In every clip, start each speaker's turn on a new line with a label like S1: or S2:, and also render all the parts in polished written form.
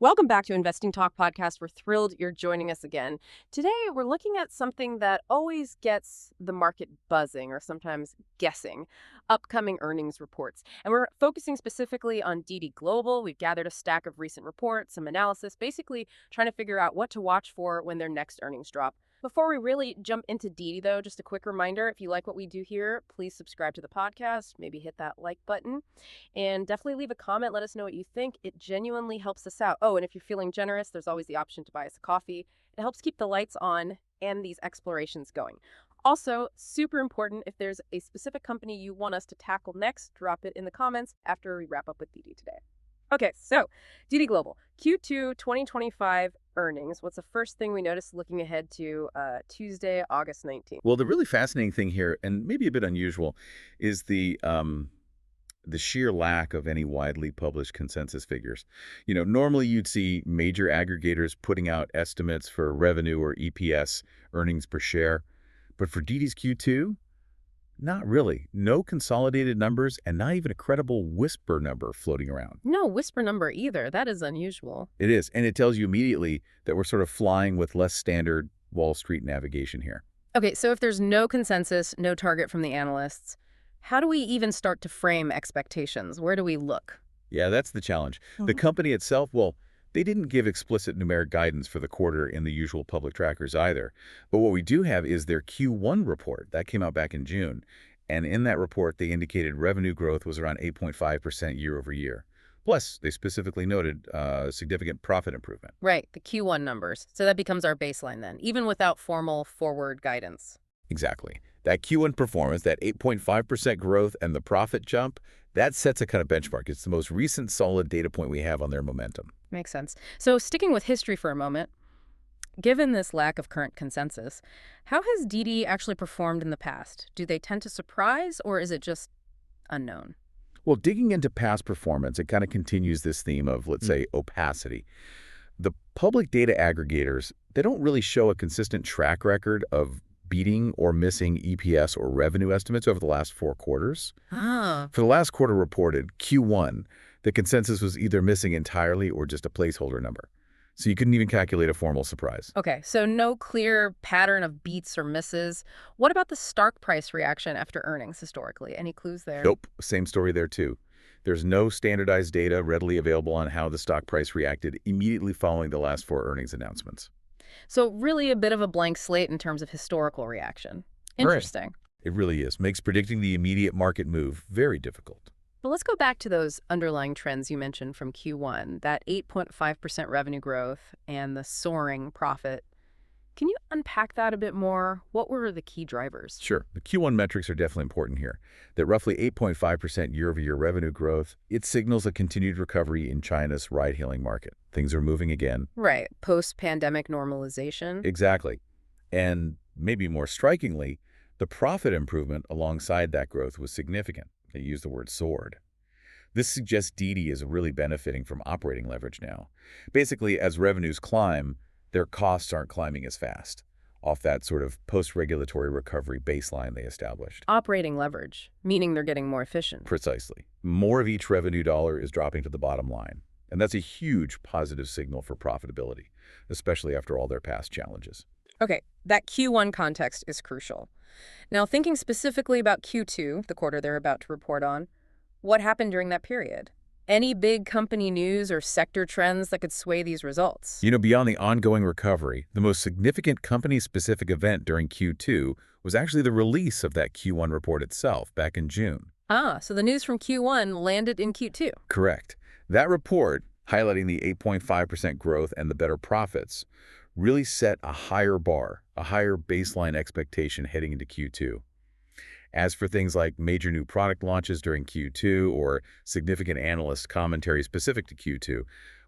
S1: Welcome back to Investing Talk Podcast. We're thrilled you're joining us again. Today, we're looking at something that always gets the market buzzing or sometimes guessing, upcoming earnings reports. And we're focusing specifically on DiDi Global. We've gathered a stack of recent reports, some analysis, basically trying to figure out what to watch for when their next earnings drop. Before we really jump into DiDi, though, just a quick reminder, if you like what we do here, please subscribe to the podcast, maybe hit that like button, and definitely leave a comment. Let us know what you think. It genuinely helps us out. Oh, and if you're feeling generous, there's always the option to buy us a coffee. It helps keep the lights on and these explorations going. Also, super important, if there's a specific company you want us to tackle next, drop it in the comments after we wrap up with DiDi today. Okay, so DiDi Global, Q2 2025 earnings. What's the first thing we noticed looking ahead to Tuesday, August 19th?
S2: Well, the really fascinating thing here, and maybe a bit unusual, is the sheer lack of any widely published consensus figures. Normally you'd see major aggregators putting out estimates for revenue or EPS, earnings per share. But for DiDi's Q2, not really. No consolidated numbers and not even a credible whisper number floating around.
S1: No whisper number either. That is unusual.
S2: It is, and it tells you immediately that we're sort of flying with less standard Wall Street navigation here.
S1: Okay, so if there's no consensus, no target from the analysts, how do we even start to frame expectations? Where do we look?
S2: Yeah, that's the challenge. The company itself, well, they didn't give explicit numeric guidance for the quarter in the usual public trackers either. But what we do have is their Q1 report. That came out back in June. And in that report, they indicated revenue growth was around 8.5% year over year. Plus, they specifically noted significant profit improvement.
S1: Right, the Q1 numbers. So that becomes our baseline then, even without formal forward guidance.
S2: Exactly. That Q1 performance, that 8.5% growth and the profit jump, that sets a kind of benchmark. It's the most recent solid data point we have on their momentum.
S1: Makes sense. So sticking with history for a moment, given this lack of current consensus, how has DiDi actually performed in the past? Do they tend to surprise, or is it just unknown?
S2: Well, digging into past performance, it kind of continues this theme of, let's say, opacity. The public data aggregators, they don't really show a consistent track record of beating or missing EPS or revenue estimates over the last 4 quarters.
S1: Ah.
S2: For the last quarter reported, Q1, the consensus was either missing entirely or just a placeholder number. So you couldn't even calculate a formal surprise.
S1: Okay, so no clear pattern of beats or misses. What about the stock price reaction after earnings historically? Any clues there?
S2: Nope, same story there too. There's no standardized data readily available on how the stock price reacted immediately following the last 4 earnings announcements.
S1: So really a bit of a blank slate in terms of historical reaction. Interesting.
S2: Right. It really is. Makes predicting the immediate market move very difficult.
S1: But let's go back to those underlying trends you mentioned from Q1, that 8.5% revenue growth and the soaring profit. Can you unpack that a bit more? What were the key drivers?
S2: Sure. The Q1 metrics are definitely important here. That roughly 8.5% year-over-year revenue growth, it signals a continued recovery in China's ride-hailing market. Things are moving again.
S1: Right. Post-pandemic normalization.
S2: Exactly. And maybe more strikingly, the profit improvement alongside that growth was significant. They use the word soared. This suggests DiDi is really benefiting from operating leverage now. Basically, as revenues climb, their costs aren't climbing as fast, off that sort of post-regulatory recovery baseline they established.
S1: Operating leverage, meaning they're getting more efficient.
S2: Precisely. More of each revenue dollar is dropping to the bottom line. And that's a huge positive signal for profitability, especially after all their past challenges.
S1: Okay, that Q1 context is crucial. Now, thinking specifically about Q2, the quarter they're about to report on, what happened during that period? Any big company news or sector trends that could sway these results?
S2: Beyond the ongoing recovery, the most significant company-specific event during Q2 was actually the release of that Q1 report itself back in June.
S1: Ah, so the news from Q1 landed in Q2.
S2: Correct. That report, highlighting the 8.5% growth and the better profits, really set a higher bar, a higher baseline expectation heading into Q2. As for things like major new product launches during Q2 or significant analyst commentary specific to Q2,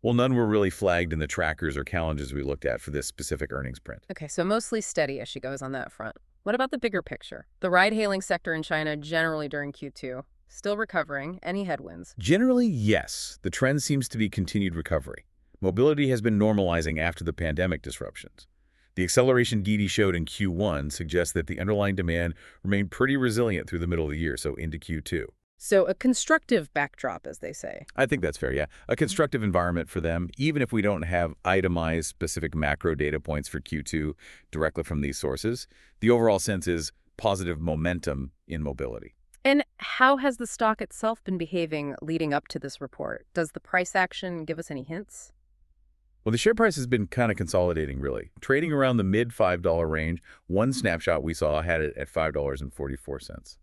S2: well, none were really flagged in the trackers or calendars we looked at for this specific earnings print.
S1: Okay, so mostly steady as she goes on that front. What about the bigger picture? The ride-hailing sector in China generally during Q2, still recovering. Any headwinds?
S2: Generally, yes. The trend seems to be continued recovery. Mobility has been normalizing after the pandemic disruptions. The acceleration DiDi showed in Q1 suggests that the underlying demand remained pretty resilient through the middle of the year, so into Q2.
S1: So a constructive backdrop, as they say.
S2: I think that's fair, yeah. A constructive environment for them, even if we don't have itemized specific macro data points for Q2 directly from these sources. The overall sense is positive momentum in mobility.
S1: And how has the stock itself been behaving leading up to this report? Does the price action give us any hints?
S2: Well, the share price has been kind of consolidating, really. Trading around the mid $5 range, one snapshot we saw had it at $5.44.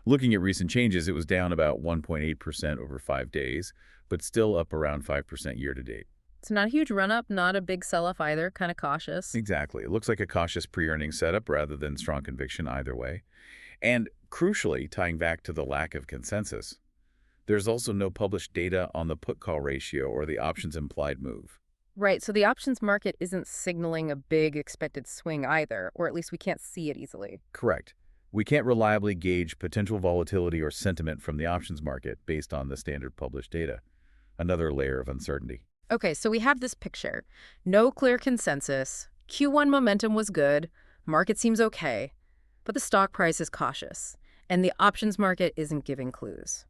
S2: Looking at recent changes, it was down about 1.8% over 5 days, but still up around 5% year to date.
S1: It's not a huge run-up, not a big sell-off either, kind of cautious.
S2: Exactly. It looks like a cautious pre-earnings setup rather than strong conviction either way. And crucially, tying back to the lack of consensus, there's also no published data on the put-call ratio or the options implied move.
S1: Right, so the options market isn't signaling a big expected swing either, or at least we can't see it easily.
S2: Correct. We can't reliably gauge potential volatility or sentiment from the options market based on the standard published data. Another layer of uncertainty.
S1: Okay, so we have this picture. No clear consensus. Q1 momentum was good. Market seems okay. But the stock price is cautious. And the options market isn't giving clues.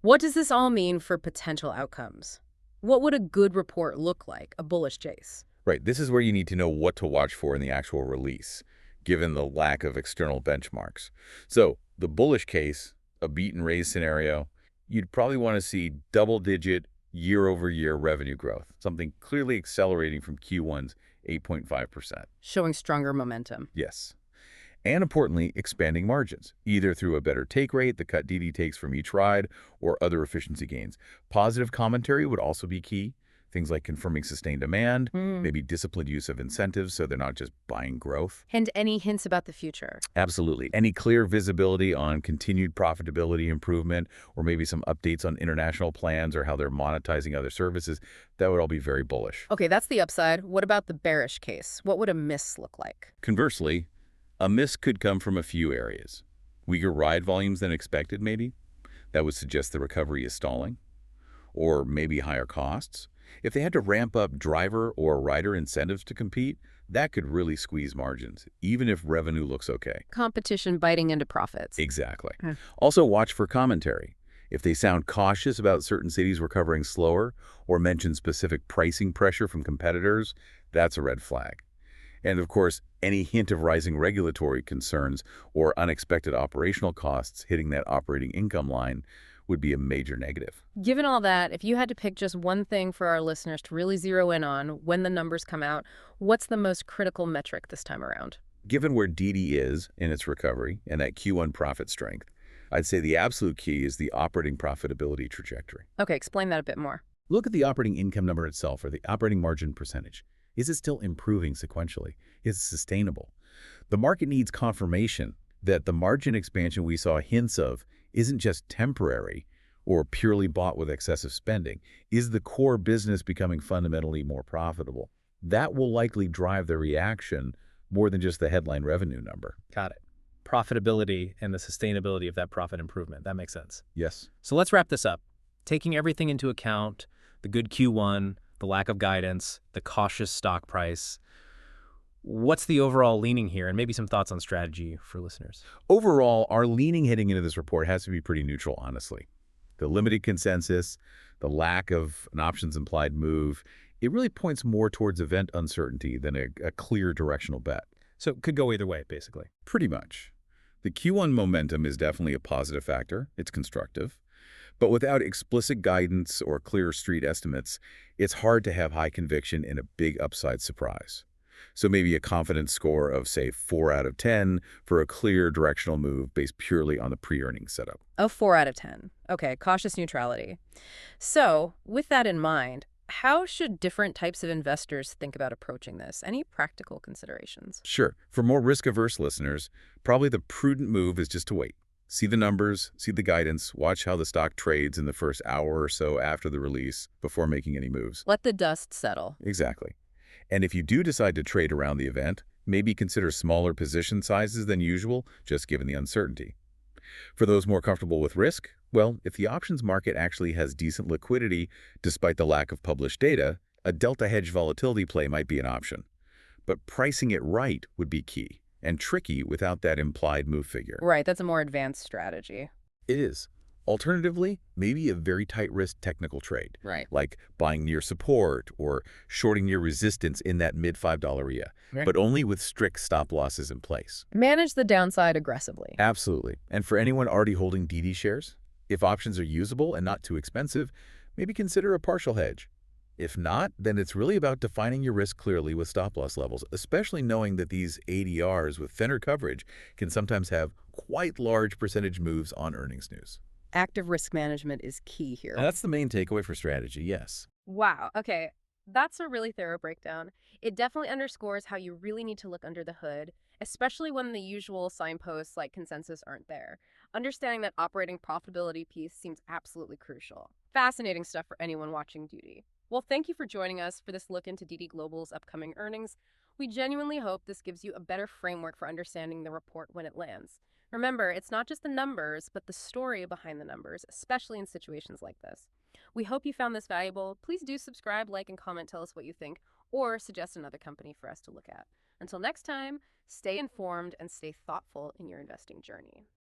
S1: What does this all mean for potential outcomes? What would a good report look like, a bullish case?
S2: Right, this is where you need to know what to watch for in the actual release, given the lack of external benchmarks. So, the bullish case, a beat and raise scenario, you'd probably want to see double-digit year-over-year revenue growth, something clearly accelerating from Q1's 8.5%.
S1: Showing stronger momentum.
S2: Yes. And importantly, expanding margins, either through a better take rate, the cut DiDi takes from each ride, or other efficiency gains. Positive commentary would also be key. Things like confirming sustained demand, maybe disciplined use of incentives so they're not just buying growth.
S1: And any hints about the future?
S2: Absolutely. Any clear visibility on continued profitability improvement, or maybe some updates on international plans or how they're monetizing other services, that would all be very bullish.
S1: Okay, that's the upside. What about the bearish case? What would a miss look like?
S2: Conversely, a miss could come from a few areas. Weaker ride volumes than expected, maybe. That would suggest the recovery is stalling. Or maybe higher costs. If they had to ramp up driver or rider incentives to compete, that could really squeeze margins, even if revenue looks okay.
S1: Competition biting into profits.
S2: Exactly. Also, watch for commentary. If they sound cautious about certain cities recovering slower or mention specific pricing pressure from competitors, that's a red flag. And of course, any hint of rising regulatory concerns or unexpected operational costs hitting that operating income line would be a major negative.
S1: Given all that, if you had to pick just one thing for our listeners to really zero in on when the numbers come out, what's the most critical metric this time around?
S2: Given where DiDi is in its recovery and that Q1 profit strength, I'd say the absolute key is the operating profitability trajectory.
S1: Okay, explain that a bit more.
S2: Look at the operating income number itself, or the operating margin percentage. Is it still improving sequentially? Is it sustainable? The market needs confirmation that the margin expansion we saw hints of isn't just temporary or purely bought with excessive spending. Is the core business becoming fundamentally more profitable? That will likely drive the reaction more than just the headline revenue number.
S3: Got it. Profitability and the sustainability of that profit improvement. That makes sense.
S2: Yes.
S3: So let's wrap this up. Taking everything into account, the good Q1, the lack of guidance, the cautious stock price, what's the overall leaning here? And maybe some thoughts on strategy for listeners.
S2: Overall, our leaning heading into this report has to be pretty neutral, honestly. The limited consensus, the lack of an options implied move, it really points more towards event uncertainty than a clear directional bet.
S3: So it could go either way, basically.
S2: Pretty much. The Q1 momentum is definitely a positive factor. It's constructive. But without explicit guidance or clear street estimates, it's hard to have high conviction in a big upside surprise. So maybe a confidence score of, say, 4 out of 10 for a clear directional move based purely on the pre-earnings setup.
S1: Oh, 4 out of 10. Okay, cautious neutrality. So, with that in mind, how should different types of investors think about approaching this? Any practical considerations?
S2: Sure. For more risk-averse listeners, probably the prudent move is just to wait. See the numbers, see the guidance, watch how the stock trades in the first hour or so after the release before making any moves.
S1: Let the dust settle.
S2: Exactly. And if you do decide to trade around the event, maybe consider smaller position sizes than usual, just given the uncertainty. For those more comfortable with risk, well, if the options market actually has decent liquidity despite the lack of published data, a delta hedge volatility play might be an option. But pricing it right would be key, and tricky without that implied move figure.
S1: Right, that's a more advanced strategy.
S2: It is. Alternatively, maybe a very tight-risk technical trade,
S3: Right.
S2: like buying near support or shorting near resistance in that mid-$5 area,
S3: Okay.
S2: but only with strict stop losses in place.
S1: Manage the downside aggressively.
S2: Absolutely. And for anyone already holding DD shares, if options are usable and not too expensive, maybe consider a partial hedge. If not, then it's really about defining your risk clearly with stop-loss levels, especially knowing that these ADRs with thinner coverage can sometimes have quite large percentage moves on earnings news.
S1: Active risk management is key here.
S2: And that's the main takeaway for strategy, yes.
S1: Wow. Okay. That's a really thorough breakdown. It definitely underscores how you really need to look under the hood, especially when the usual signposts like consensus aren't there. Understanding that operating profitability piece seems absolutely crucial. Fascinating stuff for anyone watching Duty. Well, thank you for joining us for this look into DD Global's upcoming earnings. We genuinely hope this gives you a better framework for understanding the report when it lands. Remember, it's not just the numbers, but the story behind the numbers, especially in situations like this. We hope you found this valuable. Please do subscribe, like, and comment, tell us what you think, or suggest another company for us to look at. Until next time, stay informed and stay thoughtful in your investing journey.